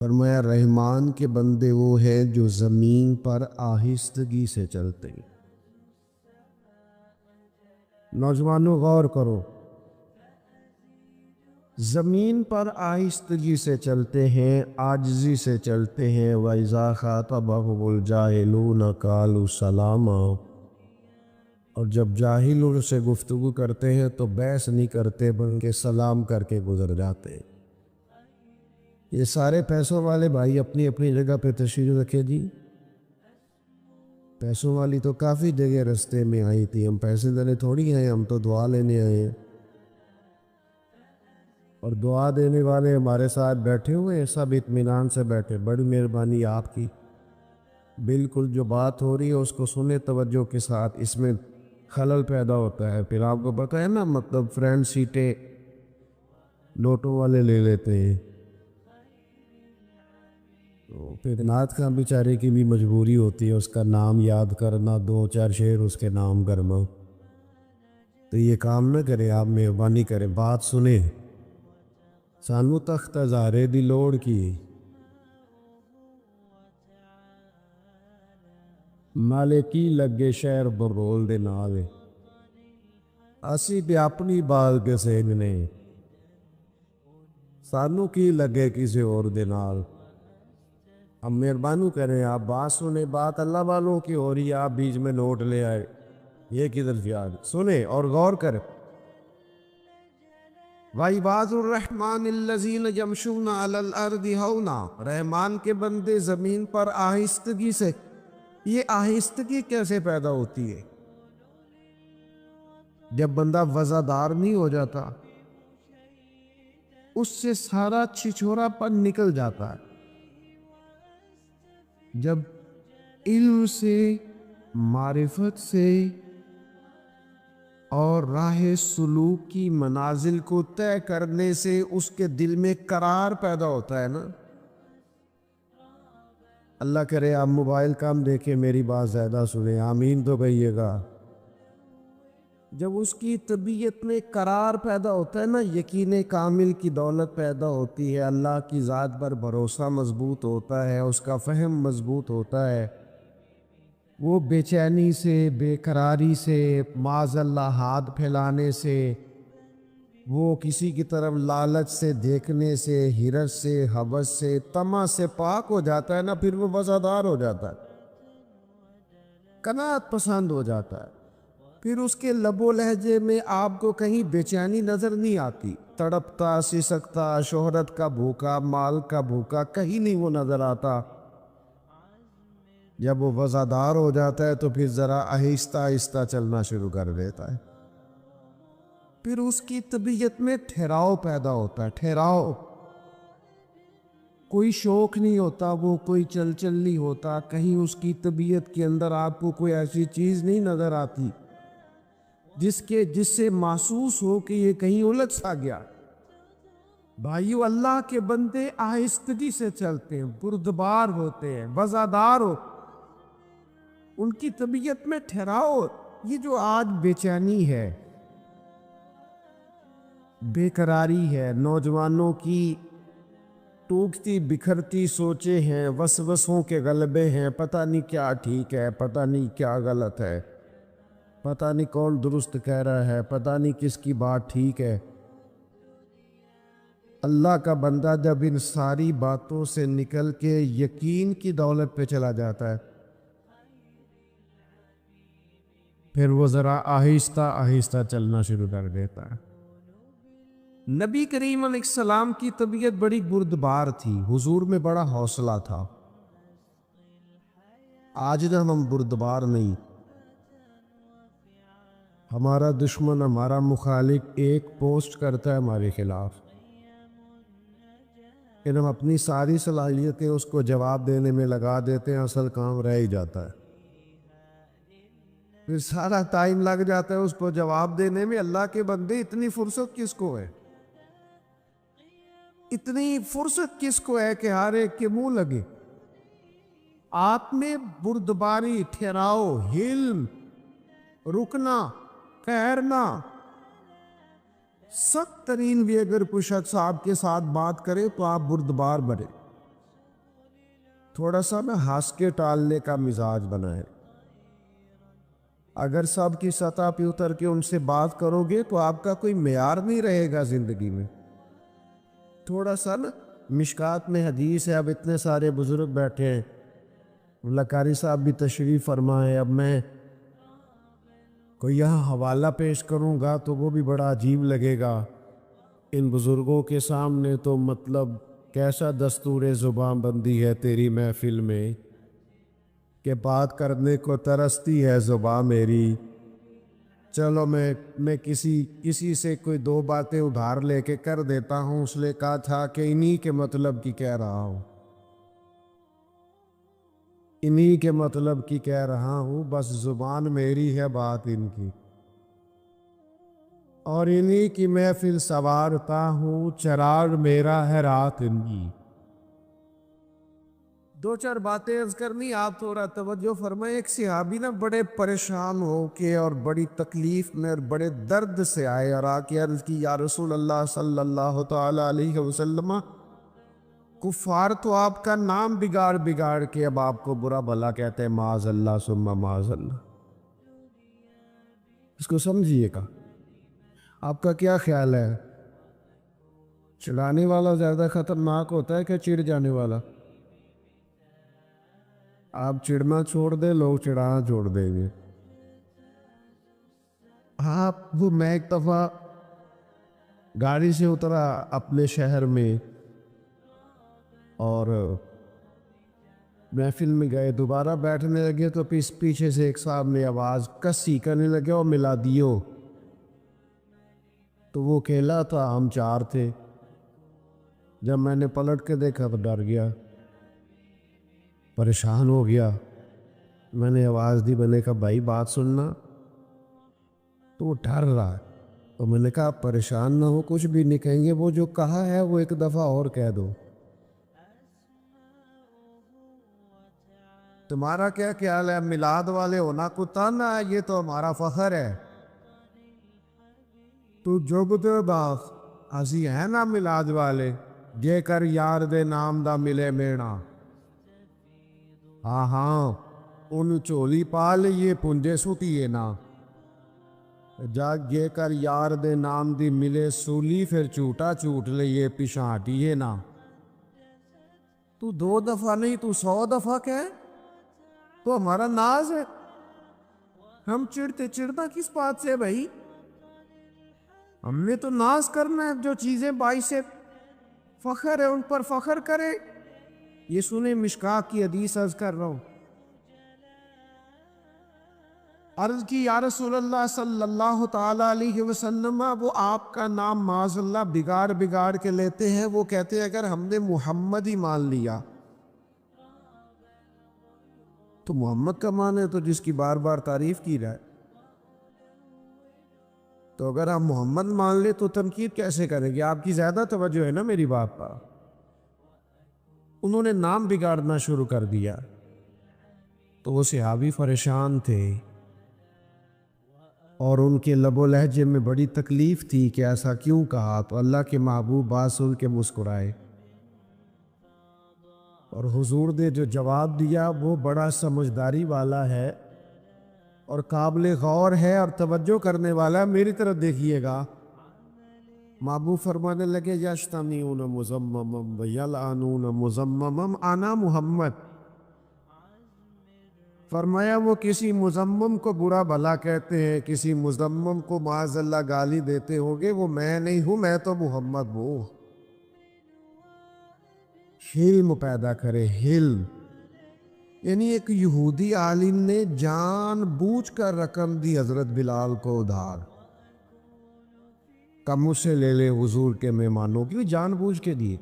فرمایا رحمان کے بندے وہ ہیں جو زمین پر آہستگی سے چلتے ہیں۔ نوجوانوں غور کرو، زمین پر آہستگی سے چلتے ہیں، عاجزی سے چلتے ہیں۔ وَإِذَا خَاطَبَهُمُ الْجَاهِلُونَ قَالُوا سَلَامًا، اور جب جاہل ان سے گفتگو کرتے ہیں تو بحث نہیں کرتے بلکہ سلام کر کے گزر جاتے ہیں۔ یہ سارے پیسوں والے بھائی اپنی اپنی جگہ پہ تشریف رکھے جی۔ پیسوں والی تو کافی جگہ رستے میں آئی تھی، ہم پیسے دینے تھوڑی ہیں، ہم تو دعا لینے آئے ہیں، اور دعا دینے والے ہمارے ساتھ بیٹھے ہوئے ہیں، سب اطمینان سے بیٹھے۔ بڑی مہربانی آپ کی، بالکل جو بات ہو رہی ہے اس کو سنیں توجہ کے ساتھ، اس میں خلل پیدا ہوتا ہے۔ پھر آپ کو پتہ ہے نا، مطلب فرنٹ سیٹیں نوٹوں والے لے لیتے ہیں، تو پھر نعت خواں بیچارے کی بھی مجبوری ہوتی ہے اس کا نام یاد کرنا، دو چار شعر اس کے نام کرنا۔ تو یہ کام نہ کریں، آپ مہربانی کریں، بات سنیں۔ سانو تخت ہزارے دی لوڑ کی، نالے کی لگے شہر برول دے نالے، اسی بھی اپنی بات کے سیگنے، سانو کی لگے کسی اور دے نال۔ اب مہربانی کریں، آپ بات سنیں، بات اللہ والوں کی ہو رہی ہے، آپ بیچ میں نوٹ لے آئے، یہ کدھر یاد؟ سنیں اور غور کریں۔ وَعِبَادُ الرَّحْمَنِ الَّذِينَ يَمْشُونَ عَلَى الْأَرْضِ هَوْنًا، رحمان کے بندے زمین پر آہستگی سے۔ یہ آہستگی کیسے پیدا ہوتی ہے؟ جب بندہ وزادار نہیں ہو جاتا، اس سے سارا چھچھورا پن نکل جاتا ہے۔ جب علم سے، معرفت سے اور راہ سلوک کی منازل کو طے کرنے سے اس کے دل میں قرار پیدا ہوتا ہے نا۔ اللہ کرے آپ موبائل کم دیکھیں، میری بات زیادہ سنیں، آمین تو کہیے گا۔ جب اس کی طبیعت میں قرار پیدا ہوتا ہے نا، یقین کامل کی دولت پیدا ہوتی ہے، اللہ کی ذات پر بھروسہ مضبوط ہوتا ہے، اس کا فہم مضبوط ہوتا ہے، وہ بے چینی سے، بے قراری سے، معاذ اللہ ہاتھ پھیلانے سے، وہ کسی کی طرف لالچ سے دیکھنے سے، حرص سے، ہوس سے، طمع سے پاک ہو جاتا ہے نا، پھر وہ وفادار ہو جاتا ہے، قناعت پسند ہو جاتا ہے۔ پھر اس کے لب و لہجے میں آپ کو کہیں بے چینی نظر نہیں آتی، تڑپتا، سسکتا، شہرت کا بھوکا، مال کا بھوکا کہیں نہیں وہ نظر آتا۔ جب وہ وفادار ہو جاتا ہے تو پھر ذرا آہستہ آہستہ چلنا شروع کر دیتا ہے، پھر اس کی طبیعت میں ٹھہراؤ پیدا ہوتا ہے، ٹھہراؤ، کوئی شوق نہیں ہوتا، وہ کوئی چل نہیں ہوتا، کہیں اس کی طبیعت کے اندر آپ کو کوئی ایسی چیز نہیں نظر آتی جس سے محسوس ہو کہ یہ کہیں الجھ سا گیا۔ بھائیو، اللہ کے بندے آہستگی سے چلتے ہیں، بردبار ہوتے ہیں، وزادار ہو، ان کی طبیعت میں ٹھہراؤ۔ یہ جو آج بے چینی ہے، بے قراری ہے، نوجوانوں کی ٹوٹتی بکھرتی سوچیں ہیں، وسوسوں کے غلبے ہیں، پتہ نہیں کیا ٹھیک ہے، پتہ نہیں کیا غلط ہے، پتہ نہیں کون درست کہہ رہا ہے، پتہ نہیں کس کی بات ٹھیک ہے۔ اللہ کا بندہ جب ان ساری باتوں سے نکل کے یقین کی دولت پہ چلا جاتا ہے، پھر وہ ذرا آہستہ آہستہ چلنا شروع کر دیتا ہے۔ نبی کریم علیہ السلام کی طبیعت بڑی بردبار تھی، حضور میں بڑا حوصلہ تھا۔ آج نہ ہم بردبار نہیں، ہمارا دشمن، ہمارا مخالف ایک پوسٹ کرتا ہے ہمارے خلاف، کہ ہم اپنی ساری صلاحیتیں اس کو جواب دینے میں لگا دیتے ہیں، اصل کام رہ ہی جاتا ہے، پھر سارا ٹائم لگ جاتا ہے اس کو جواب دینے میں۔ اللہ کے بندے، اتنی فرصت کس کو ہے؟ اتنی فرصت کس کو ہے کہ ہر ایک کے منہ لگے؟ آپ میں بردباری، ٹھہراؤ، حلم، رکنا، ٹھہرنا، سخت ترین بھی اگر کوئی شخص آپ کے ساتھ بات کرے تو آپ بردبار بنے۔ تھوڑا سا نا ہنس کے ٹالنے کا مزاج بنائیں. اگر سب کی سطح پہ اتر کے ان سے بات کرو گے تو آپ کا کوئی معیار نہیں رہے گا زندگی میں. تھوڑا سا نا مشکات میں حدیث ہے، اب اتنے سارے بزرگ بیٹھے ہیں، لکاری صاحب بھی تشریف فرما ہے، اب میں کوئی یہاں حوالہ پیش کروں گا تو وہ بھی بڑا عجیب لگے گا ان بزرگوں کے سامنے. تو مطلب کیسا دستور زبان بندی ہے تیری محفل میں کہ بات کرنے کو ترستی ہے زبان میری. چلو میں کسی سے کوئی دو باتیں ادھار لے کے کر دیتا ہوں. اس نے کہا تھا کہ انہی کے مطلب کی کہہ رہا ہوں، انہی کے مطلب کی کہہ رہا ہوں، بس زبان میری ہے بات ان کی، اور انہی کی محفل سوارتا ہوں، چراغ میرا ہے رات ان کی. دو چار باتیں عرض کرنی، آپ تھوڑا توجہ فرمائیں. ایک صحابی نا بڑے پریشان ہو کے اور بڑی تکلیف میں اور بڑے درد سے آئے اور آ کے عرض کی، یا رسول اللہ صلی اللہ تعالی علیہ وسلم، کفار تو آپ کا نام بگاڑ کے اب آپ کو برا بھلا کہتے ہیں، معاذ اللہ ثم معاذ اللہ. اس کو سمجھیے گا. آپ کا کیا خیال ہے، چڑھانے والا زیادہ خطرناک ہوتا ہے کہ چڑ جانے والا؟ آپ چڑنا چھوڑ دیں، لوگ چڑھانا چھوڑ دیں گے. میں ایک دفعہ گاڑی سے اترا اپنے شہر میں اور محفل میں گئے، دوبارہ بیٹھنے لگے تو پیچھے سے ایک صاحب نے آواز کسی کرنے لگے، اور ملا دیو. تو وہ اکیلا تھا، ہم چار تھے. جب میں نے پلٹ کے دیکھا تو ڈر گیا، پریشان ہو گیا. میں نے آواز دی، میں نے کہا بھائی بات سننا. تو وہ ڈر رہا ہے. تو میں نے کہا پریشان نہ ہو، کچھ بھی نہیں کہیں گے، وہ جو کہا ہے وہ ایک دفعہ اور کہہ دو. تمہارا کیا خیال ہے، میلاد والے ہونا کو تانا ہے، یہ تو ہمارا فخر ہے. تو جب دے باغ اسی ہے نا میلاد والے، جے کر یار دے نام دا ملے مینا. ہاں ان چولی پا لئیے پنجے سوٹیے نا، جا جے کر یار دے نام دی ملے سولی، پھر چوٹا چوٹ لئیے پیشاں ہٹیے نا. تو 2 دفعہ نہیں، تو 100 دفعہ کہے تو ہمارا ناز ہے. ہم چڑھنا کس بات سے بھائی؟ ہم نے تو ناز کرنا ہے، جو چیزیں باعث فخر ہے ان پر فخر کرے. یہ سنیں مشکات کی حدیث عرض کر رہا ہوں. عرض کی، یا رسول اللہ صلی اللہ تعالی علیہ وسلم، وہ آپ کا نام معاذ اللہ بگاڑ کے لیتے ہیں. وہ کہتے ہیں اگر ہم نے محمد ہی مان لیا تو محمد کا معنی تو جس کی بار بار تعریف کی رہا ہے، تو اگر آپ محمد مان لے تو تنقید کیسے کریں گے؟ آپ کی زیادہ توجہ ہے نا میری بات پر. انہوں نے نام بگاڑنا شروع کر دیا. تو وہ صحابی پریشان تھے اور ان کے لب و لہجے میں بڑی تکلیف تھی کہ ایسا کیوں کہا. تو اللہ کے محبوب بات سن کے مسکرائے، اور حضور نے جو جواب دیا وہ بڑا سمجھداری والا ہے اور قابل غور ہے اور توجہ کرنے والا. میری طرف دیکھیے گا. محبوب فرمانے لگے، یشتمیون مزممم ویلعنون مزممم، انا محمد. فرمایا وہ کسی مزمم کو برا بھلا کہتے ہیں، کسی مزمم کو معاذ اللہ گالی دیتے ہوں گے، وہ میں نہیں ہوں، میں تو محمد ہوں. حلم پیدا کرے، حلم. یعنی ایک یہودی عالم نے جان بوجھ کر رقم دی حضرت بلال کو ادھار، کم مجھ سے لے لے حضور کے مہمانوں کی، جان بوجھ کے دیے.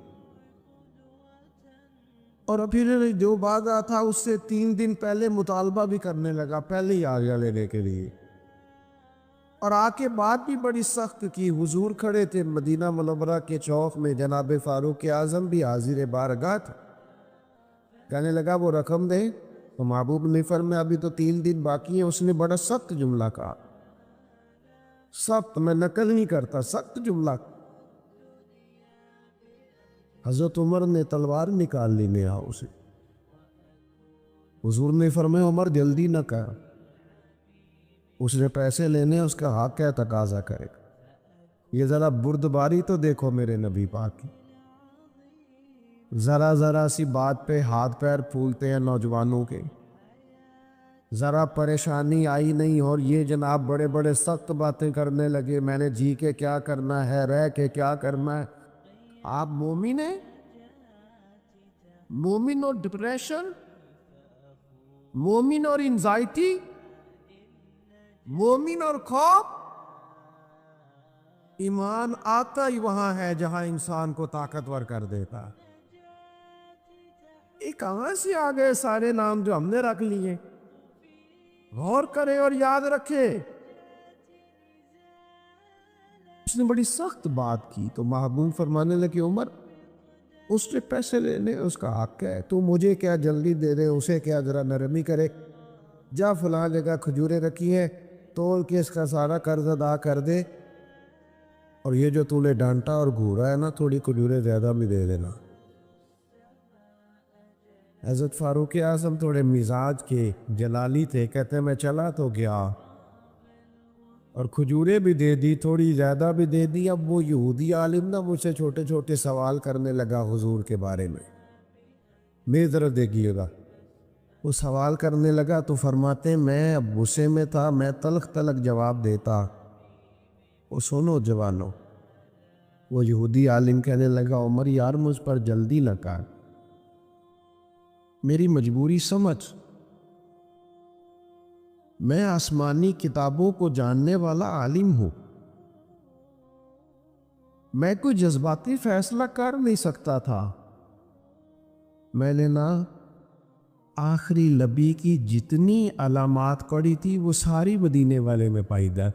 اور پھر جو بات تھا اس سے 3 دن پہلے مطالبہ بھی کرنے لگا، پہلے ہی آ گیا لینے کے لیے. اور آ کے بات بھی بڑی سخت کی. حضور کھڑے تھے مدینہ منورہ کے چوک میں، جناب فاروق اعظم بھی حاضر بارگاہ تھا. کہنے لگا وہ رقم دے. تو محبوب نے فرمایا ابھی تو 3 دن باقی ہیں. اس نے بڑا سخت جملہ کہا، سخت، میں نقل نہیں کرتا، سخت جملہ. حضرت عمر نے تلوار نکال لی، نے اسے حضور نے فرمایا عمر جلدی نہ کر، اس نے پیسے لینے، اس کا حق کیا تقاضا کرے گا۔ یہ ذرا بردباری تو دیکھو میرے نبی پاک کی، ذرا ذرا سی بات پہ ہاتھ پیر پھولتے ہیں نوجوانوں کے، ذرا پریشانی آئی نہیں اور یہ جناب بڑے بڑے سخت باتیں کرنے لگے، میں نے جی کے کیا کرنا ہے، رہ کے کیا کرنا ہے۔ آپ مومن ہیں؟ مومن اور ڈپریشن، مومن اور انزائٹی، مومن اور خوف۔ ایمان آتا ہی وہاں ہے جہاں انسان کو طاقتور کر دیتا۔ یہ کہاں سے آ گئے سارے نام جو ہم نے رکھ لیے؟ غور کریں اور یاد رکھیں۔ اس نے بڑی سخت بات کی تو محبوب فرمانے لگے عمر اس نے پیسے لینے، اس کا حق ہے، تو مجھے کیا جلدی دے دے، اسے کیا ذرا نرمی کرے، جا فلاں جگہ کھجوریں رکھی ہیں تول کے اس کا سارا قرض ادا کر دے، اور یہ جو تو نے ڈانٹا اور گھورا ہے نا، تھوڑی کھجوریں زیادہ بھی دے دینا۔ حضرت فاروق اعظم تھوڑے مزاج کے جلالی تھے، کہتے میں چلا تو گیا اور کھجوریں بھی دے دی، تھوڑی زیادہ بھی دے دی۔ اب وہ یہودی عالم نا مجھ سے چھوٹے چھوٹے سوال کرنے لگا حضور کے بارے میں، میری طرف دیکھیے گا، وہ سوال کرنے لگا تو فرماتے میں اب غصے میں تھا، میں تلخ تلخ جواب دیتا۔ وہ سنو جوانو، وہ یہودی عالم کہنے لگا عمر یار مجھ پر جلدی نہ کر، میری مجبوری سمجھ، میں آسمانی کتابوں کو جاننے والا عالم ہوں، میں کوئی جذباتی فیصلہ کر نہیں سکتا تھا، میں نے نا آخری نبی کی جتنی علامات پڑھی تھی وہ ساری مدینے والے میں پائی جائے۔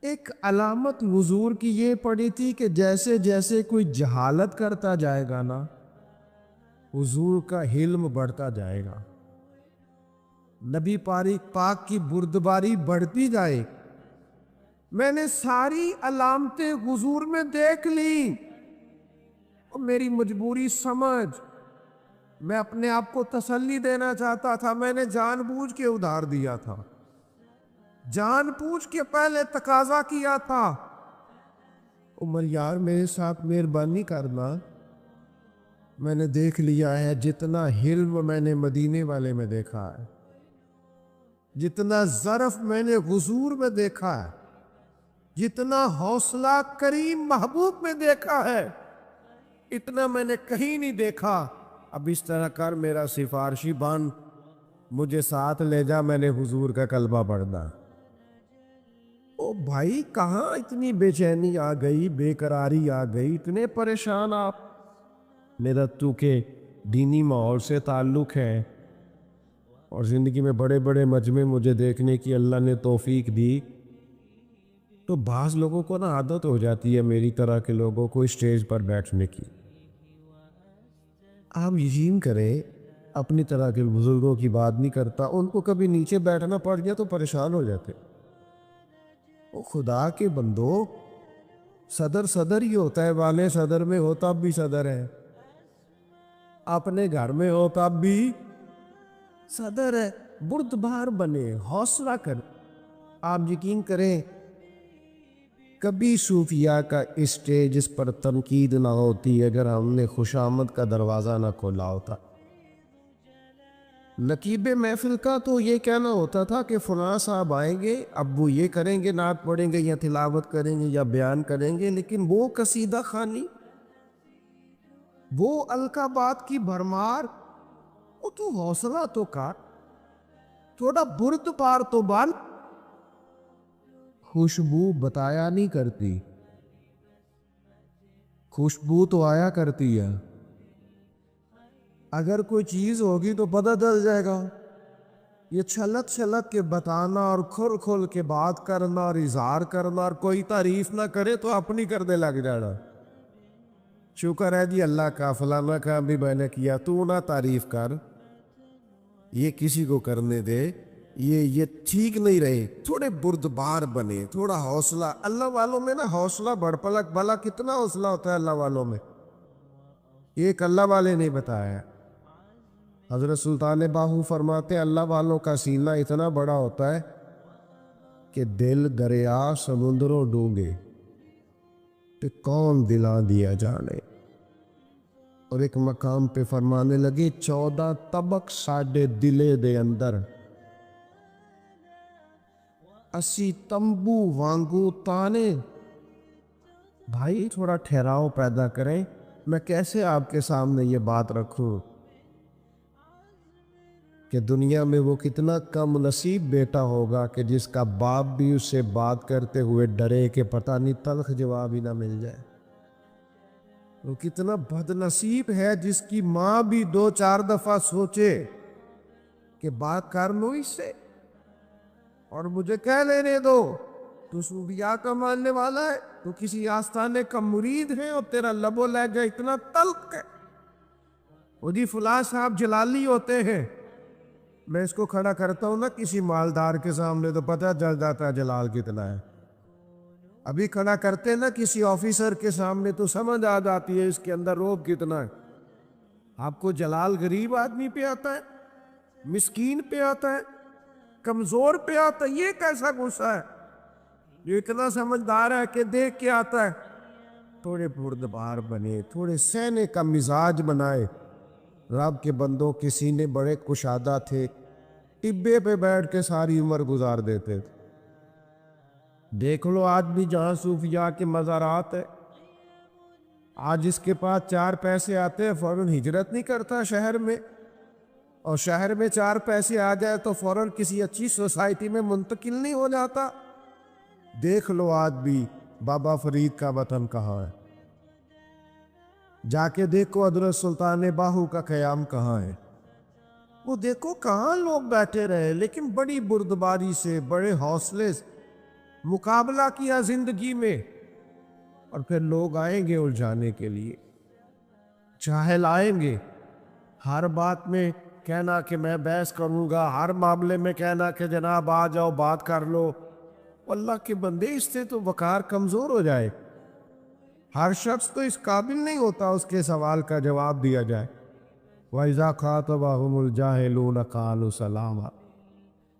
ایک علامت حضور کی یہ پڑھی تھی کہ جیسے جیسے کوئی جہالت کرتا جائے گا نا، حضور کا حلم بڑھتا جائے گا، نبی پاک کی بردباری بڑھتی جائے۔ میں نے ساری علامتیں حضور میں دیکھ لی اور میری مجبوری سمجھ، میں اپنے آپ کو تسلی دینا چاہتا تھا، میں نے جان بوجھ کے ادھار دیا تھا، جان بوجھ کے پہلے تقاضا کیا تھا۔ عمر یار میرے ساتھ مہربانی کرنا، میں نے دیکھ لیا ہے جتنا حلم میں نے مدینے والے میں دیکھا ہے، جتنا ظرف میں نے حضور میں دیکھا ہے، جتنا حوصلہ کریم محبوب میں دیکھا ہے، اتنا میں نے کہیں نہیں دیکھا۔ اب اس طرح کر میرا سفارشی بن، مجھے ساتھ لے جا، میں نے حضور کا کلمہ پڑھنا۔ او بھائی کہاں اتنی بے چینی آ گئی، بے قراری آ گئی، اتنے پریشان آپ؟ میرا تو کہ دینی ماحول سے تعلق ہے اور زندگی میں بڑے بڑے مجمع مجھے دیکھنے کی اللہ نے توفیق دی، تو بعض لوگوں کو نا عادت ہو جاتی ہے میری طرح کے لوگوں کو اسٹیج پر بیٹھنے کی۔ آپ یقین کریں اپنی طرح کے بزرگوں کی بات نہیں کرتا، ان کو کبھی نیچے بیٹھنا پڑ گیا تو پریشان ہو جاتے۔ وہ خدا کے بندو، صدر ہی ہوتا ہے، والے صدر میں ہو تب بھی صدر ہے، اپنے گھر میں ہو تب بھی صدر ہے۔ بردبار بنے، حوصلہ کر۔ آپ یقین کریں کبھی صوفیاء کا اسٹیج اس پر تنقید نہ ہوتی اگر ہم نے خوشامد کا دروازہ نہ کھولا ہوتا۔ نقیب محفل کا تو یہ کہنا ہوتا تھا کہ فلاں صاحب آئیں گے، اب وہ یہ کریں گے، نعت پڑھیں گے یا تلاوت کریں گے یا بیان کریں گے، لیکن وہ قصیدہ خوانی، وہ القابات کی بھرمار، وہ تو حوصلہ تو کر، تھوڑا برد پار تو بن۔ خوشبو بتایا نہیں کرتی، خوشبو تو آیا کرتی ہے۔ اگر کوئی چیز ہوگی تو پتہ چل جائے گا۔ یہ چھلک چھلک کے بتانا اور کھل کھل کے بات کرنا اور اظہار کرنا اور کوئی تعریف نہ کرے تو اپنی کرنے لگ جانا۔ شکر ہے جی اللہ کا، فلانا کام بھی میں نے کیا، تو نہ تعریف کر، یہ کسی کو کرنے دے، یہ ٹھیک نہیں رہے۔ تھوڑے بردبار بنے، تھوڑا حوصلہ۔ اللہ والوں میں نا حوصلہ بڑھ پلک، بھلا کتنا حوصلہ ہوتا ہے اللہ والوں میں، ایک اللہ والے نے بتایا۔ حضرت سلطان باہو فرماتے ہیں اللہ والوں کا سینہ اتنا بڑا ہوتا ہے کہ دل دریا سمندروں ڈوبے تو کون دلا دیا جانے. اور ایک مقام پہ فرمانے لگے 14 طبق ساڈے دلے دے اندر اسی تمبو وانگو تانے. بھائی تھوڑا ٹھہراؤ پیدا کریں، میں کیسے آپ کے سامنے یہ بات رکھوں کہ دنیا میں وہ کتنا کم نصیب بیٹا ہوگا کہ جس کا باپ بھی اس سے بات کرتے ہوئے ڈرے کہ پتہ نہیں تلخ جواب ہی نہ مل جائے. وہ کتنا بد نصیب ہے جس کی ماں بھی 2-4 دفعہ سوچے کہ بات کر لو اس سے اور مجھے کہہ لینے دو. تو صوفیاء کا ماننے والا ہے، تو کسی آستانے کا مرید ہے اور تیرا لب و لہجہ اتنا تلخ ہے. وہ جی فلاں صاحب جلالی ہوتے ہیں، میں اس کو کھڑا کرتا ہوں نا کسی مالدار کے سامنے تو پتہ چل جاتا ہے جلال کتنا ہے. ابھی کھڑا کرتے نا کسی آفیسر کے سامنے تو سمجھ آ جاتی ہے اس کے اندر روب کتنا ہے. آپ کو جلال غریب آدمی پہ آتا ہے، مسکین پہ آتا ہے، کمزور پہ آتا ہے. یہ کیسا غصہ ہے جو اتنا سمجھدار ہے کہ دیکھ کے آتا ہے. تھوڑے بردبار بنے، تھوڑے سہنے کا مزاج بنائے. رب کے بندوں کے سینے بڑے کشادہ تھے، ٹبے پہ بیٹھ کے ساری عمر گزار دیتے تھے. دیکھ لو آج بھی جہاں صوفیاء کے مزارات ہے، آج اس کے پاس 4 پیسے آتے ہیں فوراً ہجرت نہیں کرتا شہر میں، اور شہر میں 4 پیسے آ جائے تو فوراً کسی اچھی سوسائٹی میں منتقل نہیں ہو جاتا. دیکھ لو آج بھی بابا فرید کا وطن کہاں ہے، جا کے دیکھو حضرت سلطان باہو کا قیام کہاں ہے. وہ دیکھو کہاں لوگ بیٹھے رہے لیکن بڑی بردباری سے، بڑے حوصلے سے مقابلہ کیا زندگی میں. اور پھر لوگ آئیں گے الجھانے کے لیے، جاہل آئیں گے، ہر بات میں کہنا کہ میں بحث کروں گا، ہر معاملے میں کہنا کہ جناب آ جاؤ بات کر لو. اللہ کے بندے اس سے تو وقار کمزور ہو جائے. ہر شخص تو اس قابل نہیں ہوتا اس کے سوال کا جواب دیا جائے. وَإِذَا خَاطَبَهُمُ الْجَاهِلُونَ قَالُوا سَلَامًا.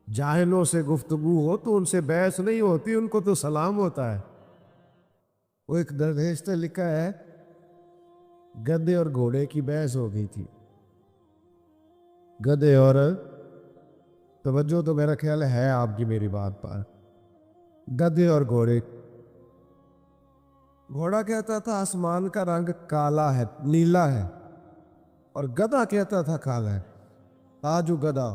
جاہلوں سے گفتگو ہو تو ان سے بحث نہیں ہوتی، ان کو تو سلام ہوتا ہے. وہ ایک درویش نے لکھا ہے گدھے اور گھوڑے کی بحث ہو گئی تھی. گدھے اور توجہ تو میرا خیال ہے آپ کی میری بات پر. گدھے اور گھوڑے. گھوڑا کہتا تھا آسمان کا رنگ کالا ہے، نیلا ہے، اور گدھا کہتا تھا کالا ہے. آج وہ گدھا،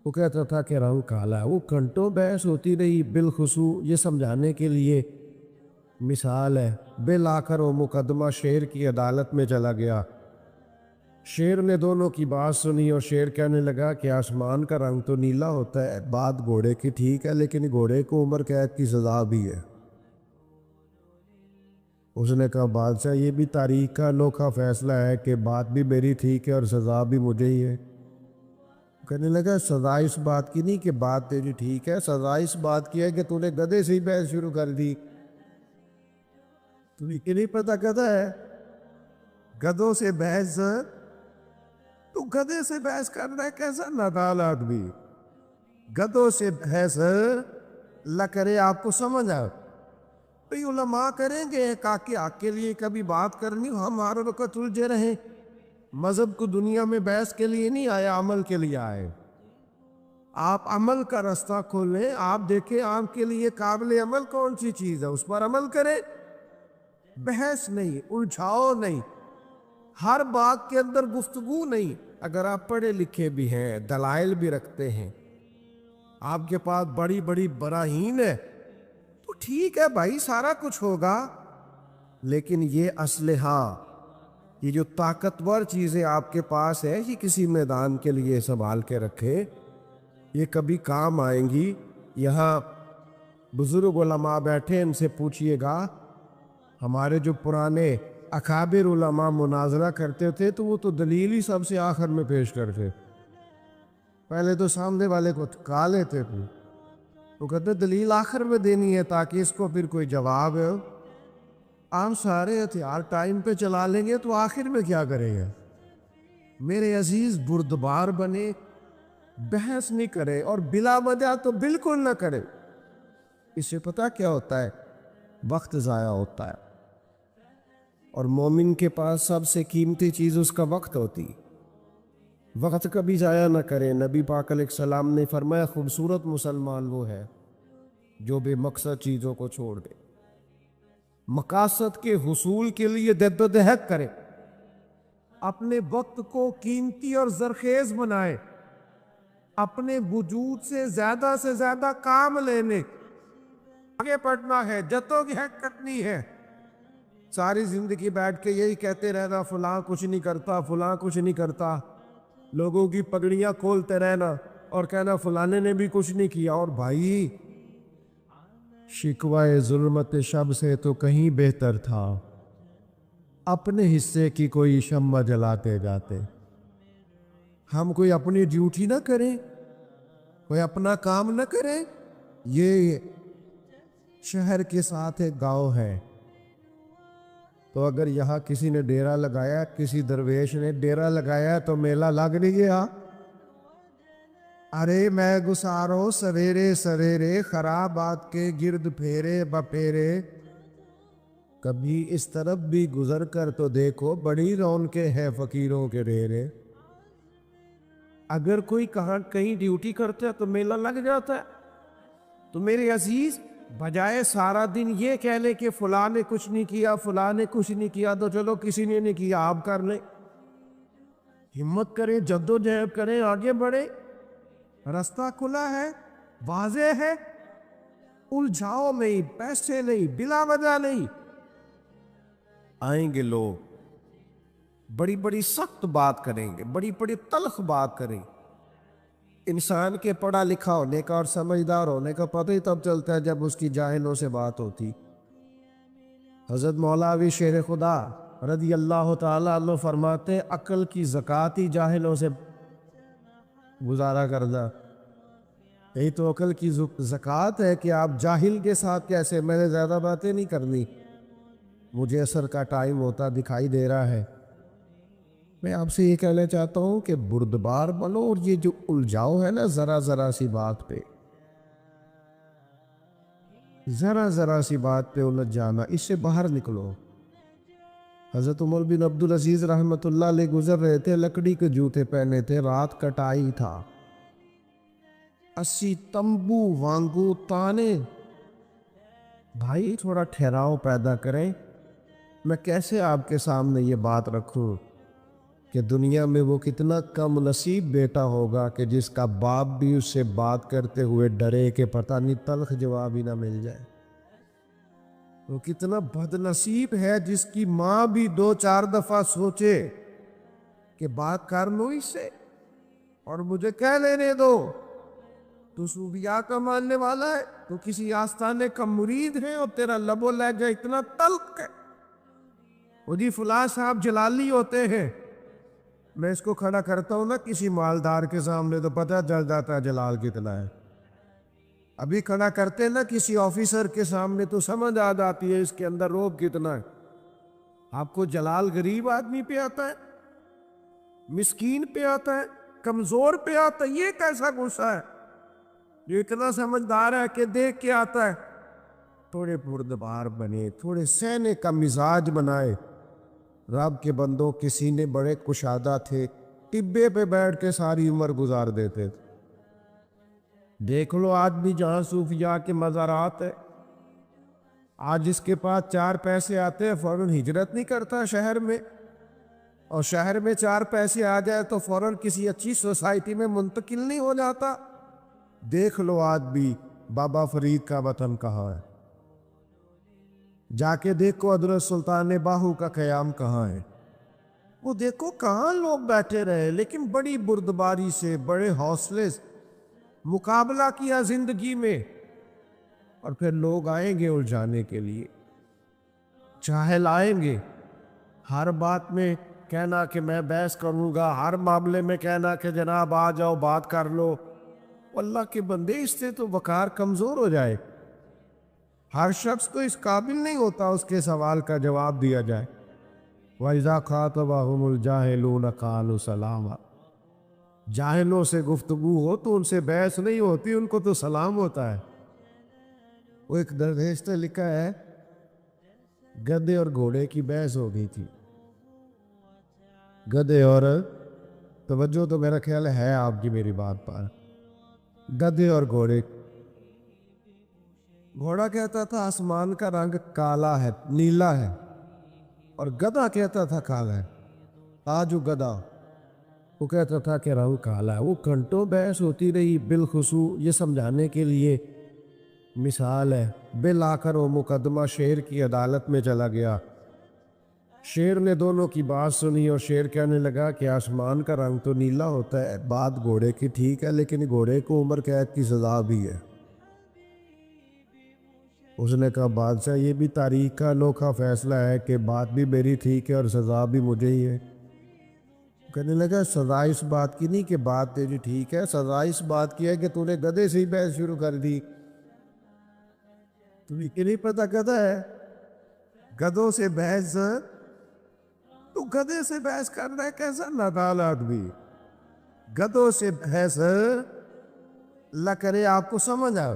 وہ کہتا تھا کہ رنگ کالا ہے. وہ گھنٹوں بحث ہوتی رہی، بالخصوص یہ سمجھانے کے لیے مثال ہے. بالآخر وہ مقدمہ شیر کی عدالت میں چلا گیا. شیر نے دونوں کی بات سنی اور شیر کہنے لگا کہ آسمان کا رنگ تو نیلا ہوتا ہے، بات گھوڑے کی ٹھیک ہے، لیکن گھوڑے کو عمر قید کی سزا بھی ہے. اس نے کہا بادشاہ یہ بھی تاریخ کا انوکھا فیصلہ ہے کہ بات بھی میری ٹھیک ہے اور سزا بھی مجھے ہی ہے. کہنے لگا سزا اس بات کی نہیں کہ بات تیری ٹھیک ہے، سزا اس بات کی ہے کہ تو نے گدھے سے ہی بحث شروع کر دی. تمہیں کہ نہیں پتہ گدھا ہے، گدھوں سے بحث، تو گدھے سے بحث کر رہا ہے کیسا نادان آدمی. گدھوں سے بحث اللہ کرے آپ کو سمجھ آئے. بھئی علماء کریں گے کاکہ حق کے لیے کبھی بات کرنی ہو، ہم ہر وقت الجھے رہیں. مذہب کو دنیا میں بحث کے لیے نہیں آئے، عمل کے لیے آئے. آپ عمل کا رستہ کھولیں، آپ دیکھیں آپ کے لیے قابل عمل کون سی چیز ہے، اس پر عمل کریں. بحث نہیں، الجھاؤ نہیں، ہر بات کے اندر گفتگو نہیں. اگر آپ پڑھے لکھے بھی ہیں، دلائل بھی رکھتے ہیں، آپ کے پاس بڑی بڑی براہین ہے تو ٹھیک ہے بھائی، سارا کچھ ہوگا. لیکن یہ اسلحہ، یہ جو طاقتور چیزیں آپ کے پاس ہے، یہ کسی میدان کے لیے سنبھال کے رکھے، یہ کبھی کام آئیں گی. یہاں بزرگ علماء بیٹھے، ان سے پوچھئے گا ہمارے جو پرانے اکابر علماء مناظرہ کرتے تھے تو وہ تو دلیل ہی سب سے آخر میں پیش کرتے. پہلے تو سامنے والے کو ٹھکا لیتے تھے، وہ کہتے دلیل آخر میں دینی ہے تاکہ اس کو پھر کوئی جواب ہے. آپ سارے ہتھیار ٹائم پہ چلا لیں گے تو آخر میں کیا کریں گے؟ میرے عزیز بردبار بنے، بحث نہیں کرے، اور بلا وجہ تو بالکل نہ کرے۔ اس سے پتہ کیا ہوتا ہے؟ وقت ضائع ہوتا ہے، اور مومن کے پاس سب سے قیمتی چیز اس کا وقت ہوتی۔ وقت کبھی ضائع نہ کرے۔ نبی پاک علیہ السلام نے فرمایا خوبصورت مسلمان وہ ہے جو بے مقصد چیزوں کو چھوڑ دے، مقاصد کے حصول کے لیے جدوجہد کرے، اپنے وقت کو قیمتی اور زرخیز بنائے، اپنے وجود سے زیادہ کام لینے آگے بڑھنا ہے، جدوجہد کرنی ہے۔ ساری زندگی بیٹھ کے یہی کہتے رہنا فلاں کچھ نہیں کرتا، فلاں کچھ نہیں کرتا، لوگوں کی پگڑیاں کھولتے رہنا اور کہنا فلانے نے بھی کچھ نہیں کیا۔ اور بھائی، شکوہ ظلمت شب سے تو کہیں بہتر تھا اپنے حصے کی کوئی شمع جلاتے جاتے۔ ہم کوئی اپنی ڈیوٹی نہ کریں، کوئی اپنا کام نہ کریں۔ یہ شہر کے ساتھ ایک گاؤں ہے، تو اگر یہاں کسی نے ڈیرا لگایا، کسی درویش نے ڈیرا لگایا تو میلہ لگ نہیں گیا؟ ارے میں گسارو سویرے سویرے خرابات کے گرد پھیرے بپھیرے، کبھی اس طرف بھی گزر کر تو دیکھو بڑی رونقیں ہیں فقیروں کے ڈیرے۔ اگر کوئی کہیں ڈیوٹی کرتا ہے تو میلہ لگ جاتا ہے۔ تو میرے عزیز، بجائے سارا دن یہ کہہ لے کہ فلاں نے کچھ نہیں کیا، فلاں نے کچھ نہیں کیا، تو چلو کسی نے نہیں کیا آپ کر لیں۔ ہمت کریں، جدوجہد کریں، آگے بڑھیں، راستہ کھلا ہے، واضح ہے۔ الجھاؤ نہیں، پیسے نہیں، بلا وجہ نہیں۔ آئیں گے لوگ بڑی بڑی سخت بات کریں گے، بڑی بڑی تلخ بات کریں۔ انسان کے پڑھا لکھا ہونے کا اور سمجھدار ہونے کا پتہ ہی تب چلتا ہے جب اس کی جاہلوں سے بات ہوتی۔ حضرت مولوی شیر خدا رضی اللہ تعالیٰ عنہ فرماتے عقل کی زکوٰۃ ہی جاہلوں سے گزارا کردہ۔ یہی تو عقل کی زکوٰۃ ہے کہ آپ جاہل کے ساتھ کیسے۔ میں نے زیادہ باتیں نہیں کرنی، مجھے عصر کا ٹائم ہوتا دکھائی دے رہا ہے۔ میں آپ سے یہ کہنا چاہتا ہوں کہ بردبار بنو، اور یہ جو الجھاؤ ہے نا ذرا سی بات پہ، ذرا سی بات پہ الجھ جانا، اس سے باہر نکلو۔ حضرت عمر بن عبدالعزیز رحمۃ اللہ علیہ گزر رہے تھے، لکڑی کے جوتے پہنے تھے، رات کٹائی تھا، 80 تمبو وانگو تانے۔ بھائی تھوڑا ٹھہراؤ پیدا کریں۔ میں کیسے آپ کے سامنے یہ بات رکھوں کہ دنیا میں وہ کتنا کم نصیب بیٹا ہوگا کہ جس کا باپ بھی اس سے بات کرتے ہوئے ڈرے کہ پتہ نہیں تلخ جواب ہی نہ مل جائے۔ وہ کتنا بد نصیب ہے جس کی ماں بھی 2-4 دفعہ سوچے کہ بات کر لو اس سے اور مجھے کہہ لینے دو، تو صوفیاء کا ماننے والا ہے، تو کسی آستانے کا مرید ہے، اور تیرا لب و لہجہ اتنا تلخ ہے۔ وہ جی فلاں صاحب جلالی ہوتے ہیں، میں اس کو کھڑا کرتا ہوں نا کسی مالدار کے سامنے تو پتہ چل جاتا ہے جلال کتنا ہے۔ ابھی کھڑا کرتے نا کسی آفیسر کے سامنے تو سمجھ آ جاتی ہے اس کے اندر روب کتنا ہے۔ آپ کو جلال غریب آدمی پہ آتا ہے، مسکین پہ آتا ہے، کمزور پہ آتا ہے؟ یہ کیسا غصہ ہے جو اتنا سمجھدار ہے کہ دیکھ کے آتا ہے؟ تھوڑے بردبار بنے، تھوڑے سہنے کا مزاج بنائے۔ رب کے بندوں کے سینے بڑے کشادہ تھے، ٹبے پہ بیٹھ کے ساری عمر گزار دیتے تھے۔ دیکھ لو آج بھی جہاں صوفیاء کے مزارات ہے، آج اس کے پاس 4 پیسے آتے ہیں فوراً ہجرت نہیں کرتا شہر میں، اور شہر میں 4 پیسے آ جائے تو فوراً کسی اچھی سوسائٹی میں منتقل نہیں ہو جاتا۔ دیکھ لو آج بھی بابا فرید کا وطن کہاں ہے، جا کے دیکھو حضرت سلطان باہو کا قیام کہاں ہے، وہ دیکھو کہاں لوگ بیٹھے رہے، لیکن بڑی بردباری سے، بڑے حوصلے سے مقابلہ کیا زندگی میں۔ اور پھر لوگ آئیں گے الجھانے کے لیے، جاہل آئیں گے، ہر بات میں کہنا کہ میں بحث کروں گا، ہر معاملے میں کہنا کہ جناب آ جاؤ بات کر لو۔ اللہ کے بندے، اس سے تو وقار کمزور ہو جائے۔ ہر شخص تو اس قابل نہیں ہوتا اس کے سوال کا جواب دیا جائے۔ وَإِذَا خَاطَبَهُمُ الْجَاهِلُونَ قَالُوا سَلَامًا۔ جاہلوں سے گفتگو ہو تو ان سے بحث نہیں ہوتی، ان کو تو سلام ہوتا ہے۔ وہ ایک درویش نے لکھا ہے گدھے اور گھوڑے کی بحث ہو گئی تھی۔ گدھے اور توجہ تو میرا خیال ہے آپ کی میری بات پر، گدھے اور گھوڑے۔ گھوڑا کہتا تھا آسمان کا رنگ کالا ہے، نیلا ہے، اور گدھا کہتا تھا کالا ہے۔ آج وہ گدھا، وہ کہتا تھا کہ رنگ کالا ہے۔ وہ گھنٹوں بحث ہوتی رہی، بالخصوص یہ سمجھانے کے لیے مثال ہے۔ بالآخر وہ مقدمہ شیر کی عدالت میں چلا گیا۔ شیر نے دونوں کی بات سنی اور شیر کہنے لگا کہ آسمان کا رنگ تو نیلا ہوتا ہے، بات گھوڑے کی ٹھیک ہے، لیکن گھوڑے کو عمر قید کی سزا بھی ہے۔ اس نے کہا بادشاہ یہ بھی تاریخ کا انوکھا فیصلہ ہے کہ بات بھی میری ٹھیک ہے اور سزا بھی مجھے ہی ہے۔ کہنے لگا سزا اس بات کی نہیں کہ بات تیری ٹھیک ہے، سزا اس بات کی ہے کہ تو نے گدھے سے ہی بحث شروع کر دی۔ تمہیں کہ نہیں پتہ گدھا ہے، گدھوں سے بحث، تو گدھے سے بحث کر رہا ہے، کیسا نادان آدمی۔ گدھوں سے بحث اللہ کرے آپ کو سمجھ آئے۔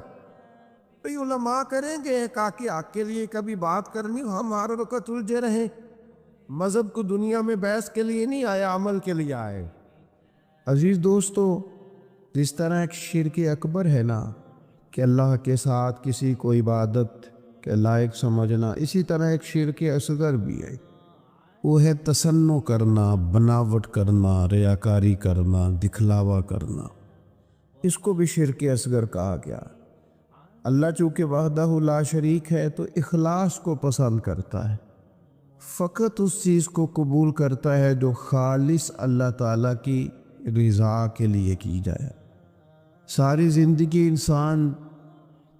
بھئی علماء کریں گے تاکہ آپ کے لیے کبھی بات کرنی ہو، ہم ہر وقت الجھے رہیں۔ مذہب کو دنیا میں بحث کے لیے نہیں آیا، عمل کے لیے آئے۔ عزیز دوستو، جس طرح ایک شرک اکبر ہے نا کہ اللہ کے ساتھ کسی کو عبادت کے لائق سمجھنا، اسی طرح ایک شرک اصغر بھی ہے، وہ ہے تصنع کرنا، بناوٹ کرنا، ریاکاری کرنا، دکھلاوا کرنا۔ اس کو بھی شرک اصغر کہا گیا۔ اللہ چونکہ وحدہ لا شریک ہے تو اخلاص کو پسند کرتا ہے، فقط اس چیز کو قبول کرتا ہے جو خالص اللہ تعالیٰ کی رضا کے لیے کی جائے۔ ساری زندگی انسان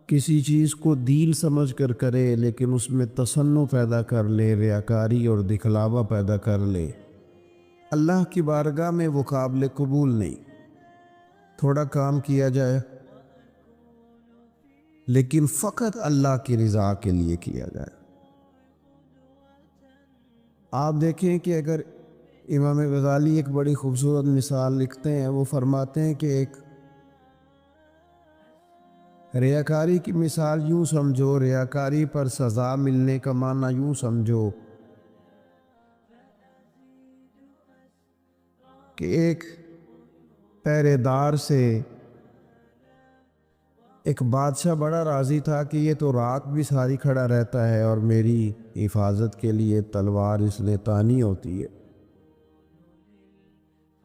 کسی چیز کو دین سمجھ کر کرے، لیکن اس میں تصنع پیدا کر لے، ریاکاری اور دکھلاوا پیدا کر لے، اللہ کی بارگاہ میں وہ قابل قبول نہیں۔ تھوڑا کام کیا جائے لیکن فقط اللہ کی رضا کے لیے کیا جائے۔ آپ دیکھیں کہ اگر امام غزالی ایک بڑی خوبصورت مثال لکھتے ہیں، وہ فرماتے ہیں کہ ایک ریاکاری کی مثال یوں سمجھو، ریاکاری پر سزا ملنے کا معنی یوں سمجھو کہ ایک پہرے دار سے ایک بادشاہ بڑا راضی تھا کہ یہ تو رات بھی ساری کھڑا رہتا ہے اور میری حفاظت کے لیے تلوار اس نے تانی ہوتی ہے۔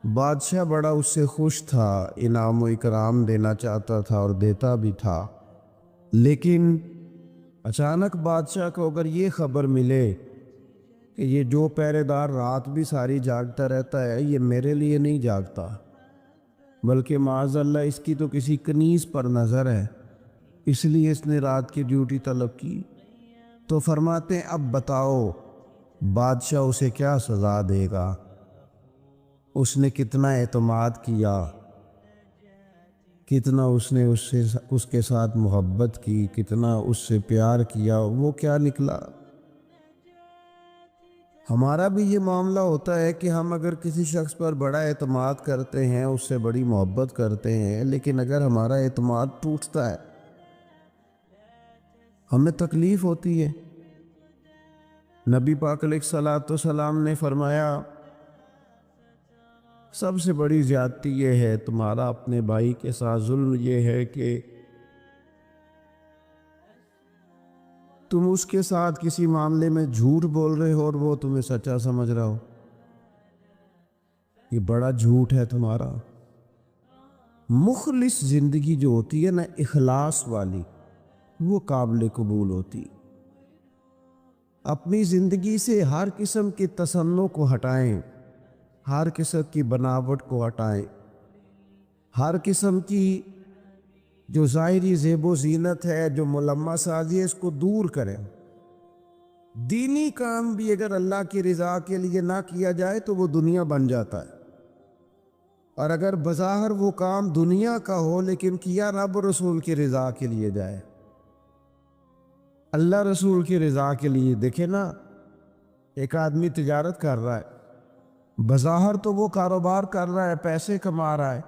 بادشاہ بڑا اس سے خوش تھا، انعام و اکرام دینا چاہتا تھا اور دیتا بھی تھا، لیکن اچانک بادشاہ کو اگر یہ خبر ملے کہ یہ جو پہرے دار رات بھی ساری جاگتا رہتا ہے یہ میرے لیے نہیں جاگتا، بلکہ معاذ اللہ اس کی تو کسی کنیز پر نظر ہے، اس لیے اس نے رات کی ڈیوٹی طلب کی، تو فرماتے ہیں اب بتاؤ بادشاہ اسے کیا سزا دے گا؟ اس نے کتنا اعتماد کیا، کتنا اس نے اس کے ساتھ محبت کی، کتنا اس سے پیار کیا، وہ کیا نکلا؟ ہمارا بھی یہ معاملہ ہوتا ہے کہ ہم اگر کسی شخص پر بڑا اعتماد کرتے ہیں، اس سے بڑی محبت کرتے ہیں، لیکن اگر ہمارا اعتماد ٹوٹتا ہے ہمیں تکلیف ہوتی ہے۔ نبی پاک علیہ الصلوۃ والسلام نے فرمایا سب سے بڑی زیادتی یہ ہے تمہارا اپنے بھائی کے ساتھ ظلم، یہ ہے کہ تم اس کے ساتھ کسی معاملے میں جھوٹ بول رہے ہو اور وہ تمہیں سچا سمجھ رہا ہو، یہ بڑا جھوٹ ہے تمہارا۔ مخلص زندگی جو ہوتی ہے نا، اخلاص والی، وہ قابل قبول ہوتی۔ اپنی زندگی سے ہر قسم کے تصنع کو ہٹائیں، ہر قسم کی بناوٹ کو ہٹائیں، ہر قسم کی جو ظاہری زیب و زینت ہے، جو ملمہ سازی ہے، اس کو دور کریں۔ دینی کام بھی اگر اللہ کی رضا کے لیے نہ کیا جائے تو وہ دنیا بن جاتا ہے، اور اگر بظاہر وہ کام دنیا کا ہو لیکن کیا رب رسول کی رضا کے لیے جائے، اللہ رسول کی رضا کے لیے، دیکھیں نا ایک آدمی تجارت کر رہا ہے، بظاہر تو وہ کاروبار کر رہا ہے، پیسے کما رہا ہے،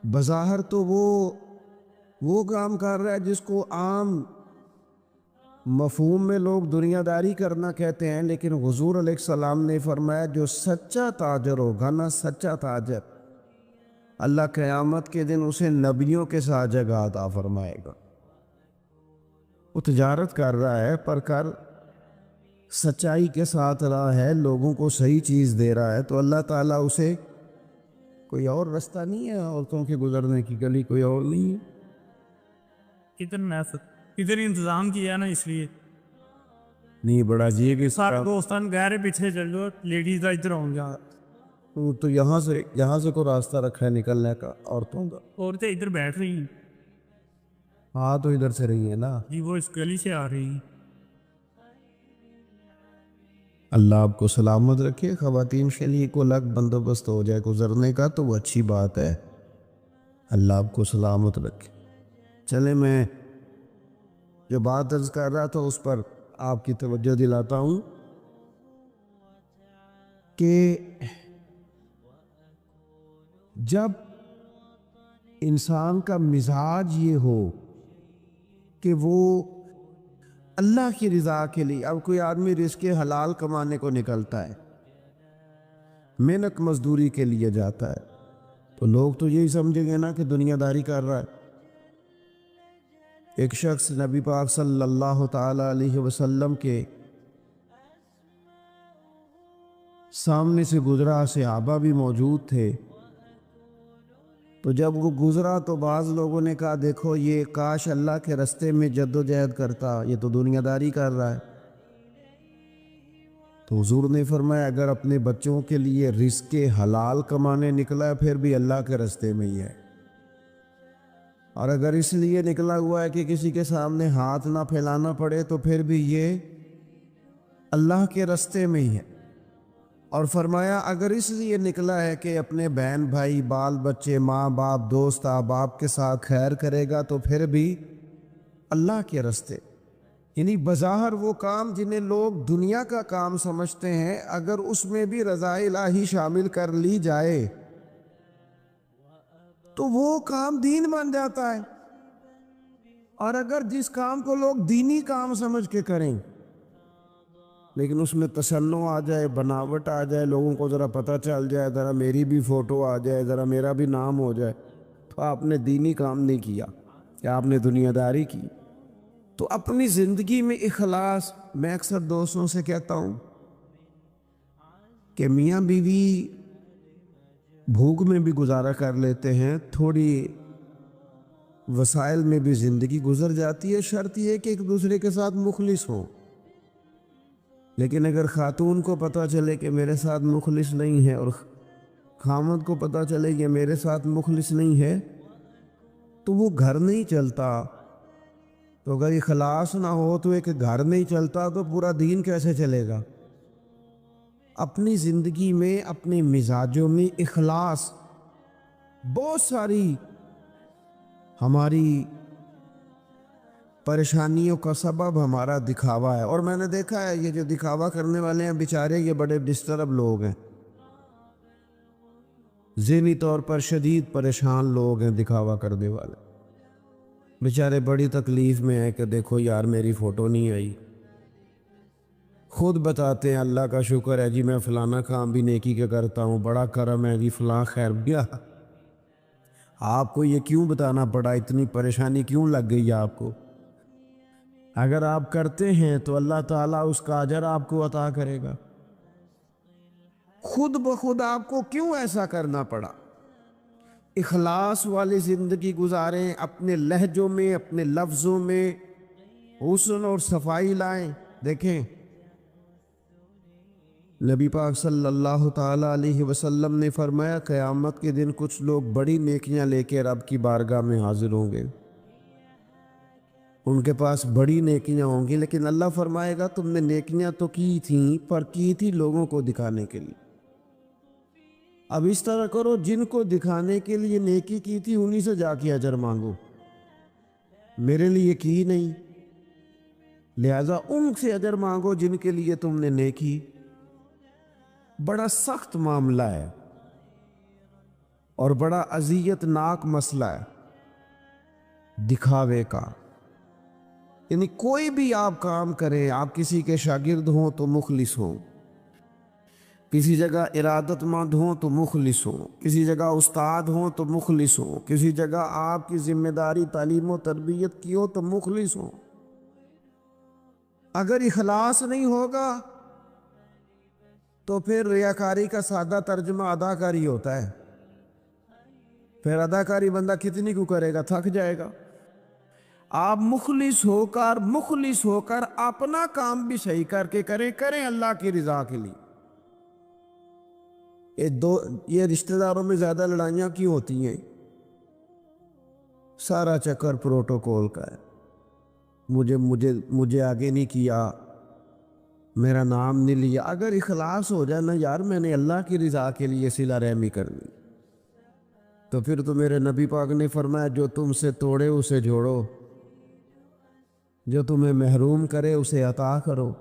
بظاہر تو وہ کام کر رہا ہے جس کو عام مفہوم میں لوگ دنیا داری کرنا کہتے ہیں، لیکن حضور علیہ السلام نے فرمایا جو سچا تاجر ہوگا نا، سچا تاجر، اللہ قیامت کے دن اسے نبیوں کے ساتھ جگہ عطا فرمائے گا۔ وہ تجارت کر رہا ہے پر کر سچائی کے ساتھ رہا ہے، لوگوں کو صحیح چیز دے رہا ہے، تو اللہ تعالیٰ اسے، کوئی اور رستہ نہیں ہے عورتوں کے گزرنے کی، گلی کوئی اور نہیں ہے۔ ادھر انتظام کیا نا، اس لیے نہیں بڑا عجیب اس سارے کا، دوستان کہہ رہے پیچھے چل جاؤ، لیڈیز کا ادھر ہوں گا، تو یہاں سے کوئی راستہ رکھا ہے نکلنے کا عورتوں کا؟ عورتیں ادھر بیٹھ رہی ہیں ہاں تو ادھر سے رہی ہے نا۔ جی، وہ اس گلی سے آ رہی ہیں۔ اللہ آپ کو سلامت رکھے، خواتین کے لیے کوئی الگ بندوبست ہو جائے گزرنے کا تو وہ اچھی بات ہے، اللہ آپ کو سلامت رکھے۔ چلے میں جو بات عرض کر رہا تھا اس پر آپ کی توجہ دلاتا ہوں کہ جب انسان کا مزاج یہ ہو کہ وہ اللہ کی رضا کے لیے، اب کوئی آدمی رزق حلال کمانے کو نکلتا ہے، محنت مزدوری کے لیے جاتا ہے، تو لوگ تو یہی سمجھیں گے نا کہ دنیا داری کر رہا ہے۔ ایک شخص نبی پاک صلی اللہ تعالی علیہ وسلم کے سامنے سے گزرا، صحابہ بھی موجود تھے، تو جب وہ گزرا تو بعض لوگوں نے کہا دیکھو یہ کاش اللہ کے رستے میں جد و جہد کرتا، یہ تو دنیا داری کر رہا ہے۔ تو حضور نے فرمایا اگر اپنے بچوں کے لیے رزق حلال کمانے نکلا ہے پھر بھی اللہ کے رستے میں ہی ہے، اور اگر اس لیے نکلا ہوا ہے کہ کسی کے سامنے ہاتھ نہ پھیلانا پڑے تو پھر بھی یہ اللہ کے رستے میں ہی ہے۔ اور فرمایا اگر اس لیے نکلا ہے کہ اپنے بہن بھائی، بال بچے، ماں باپ، دوست احباب کے ساتھ خیر کرے گا تو پھر بھی اللہ کے رستے، یعنی بظاہر وہ کام جنہیں لوگ دنیا کا کام سمجھتے ہیں، اگر اس میں بھی رضا الہی شامل کر لی جائے تو وہ کام دین بن جاتا ہے۔ اور اگر جس کام کو لوگ دینی کام سمجھ کے کریں لیکن اس میں تشنع آ جائے، بناوٹ آ جائے، لوگوں کو ذرا پتہ چل جائے، ذرا میری بھی فوٹو آ جائے، ذرا میرا بھی نام ہو جائے، تو آپ نے دینی کام نہیں کیا، کہ آپ نے دنیا داری کی۔ تو اپنی زندگی میں اخلاص، میں اکثر دوستوں سے کہتا ہوں کہ میاں بیوی بھوک میں بھی گزارا کر لیتے ہیں، تھوڑی وسائل میں بھی زندگی گزر جاتی ہے، شرط یہ ہے کہ ایک دوسرے کے ساتھ مخلص ہوں۔ لیکن اگر خاتون کو پتہ چلے کہ میرے ساتھ مخلص نہیں ہے اور خامد کو پتہ چلے کہ میرے ساتھ مخلص نہیں ہے تو وہ گھر نہیں چلتا۔ تو اگر اخلاص نہ ہو تو ایک گھر نہیں چلتا تو پورا دین کیسے چلے گا؟ اپنی زندگی میں، اپنے مزاجوں میں اخلاص، بہت ساری ہماری پریشانیوں کا سبب ہمارا دکھاوا ہے، اور میں نے دیکھا ہے یہ جو دکھاوا کرنے والے ہیں بیچارے یہ بڑے ڈسٹرب لوگ ہیں، ذہنی طور پر شدید پریشان لوگ ہیں دکھاوا کرنے والے، بیچارے بڑی تکلیف میں ہیں کہ دیکھو یار میری فوٹو نہیں آئی، خود بتاتے ہیں اللہ کا شکر ہے جی میں فلانا کام بھی نیکی کے کرتا ہوں، بڑا کرم ہے جی فلاں خیر گیا۔ آپ کو یہ کیوں بتانا پڑا؟ اتنی پریشانی کیوں لگ گئی آپ کو؟ اگر آپ کرتے ہیں تو اللہ تعالیٰ اس کا اجر آپ کو عطا کرے گا، خود بخود آپ کو کیوں ایسا کرنا پڑا؟ اخلاص والی زندگی گزاریں، اپنے لہجوں میں، اپنے لفظوں میں حسن اور صفائی لائیں۔ دیکھیں نبی پاک صلی اللہ تعالی علیہ وسلم نے فرمایا قیامت کے دن کچھ لوگ بڑی نیکیاں لے کے رب کی بارگاہ میں حاضر ہوں گے، ان کے پاس بڑی نیکیاں ہوں گی، لیکن اللہ فرمائے گا تم نے نیکیاں تو کی تھیں پر کی تھی لوگوں کو دکھانے کے لیے۔ اب اس طرح کرو جن کو دکھانے کے لیے نیکی کی تھی انہی سے جا کے اجر مانگو، میرے لیے کی نہیں، لہذا ان سے اجر مانگو جن کے لیے تم نے نیکی بڑا سخت معاملہ ہے اور بڑا اذیت ناک مسئلہ ہے دکھاوے کا. یعنی کوئی بھی آپ کام کریں، آپ کسی کے شاگرد ہوں تو مخلص ہوں، کسی جگہ ارادت مند ہوں تو مخلص ہوں، کسی جگہ استاد ہوں تو مخلص ہوں، کسی جگہ آپ کی ذمہ داری تعلیم و تربیت کی ہو تو مخلص ہوں. اگر اخلاص نہیں ہوگا تو پھر ریاکاری کا سادہ ترجمہ اداکاری ہوتا ہے. پھر اداکاری بندہ کتنی کو کرے گا، تھک جائے گا. آپ مخلص ہو کر اپنا کام بھی صحیح کر کے کریں اللہ کی رضا کے لیے. یہ رشتہ داروں میں زیادہ لڑائیاں کیوں ہوتی ہیں؟ سارا چکر پروٹوکول کا ہے. مجھے آگے نہیں کیا، میرا نام نہیں لیا. اگر اخلاص ہو جائے نا یار میں نے اللہ کی رضا کے لیے صلہ رحمی کرنی، تو پھر تو میرے نبی پاک نے فرمایا جو تم سے توڑے اسے جوڑو، جو تمہیں محروم کرے اسے عطا کرو.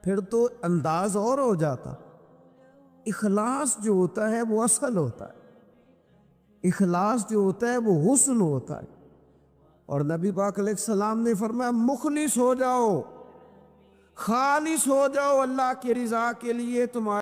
پھر تو انداز اور ہو جاتا. اخلاص جو ہوتا ہے وہ اصل ہوتا ہے، اخلاص جو ہوتا ہے وہ حسن ہوتا ہے. اور نبی پاک علیہ السلام نے فرمایا مخلص ہو جاؤ، خالص ہو جاؤ اللہ کی رضا کے لیے، تمہارے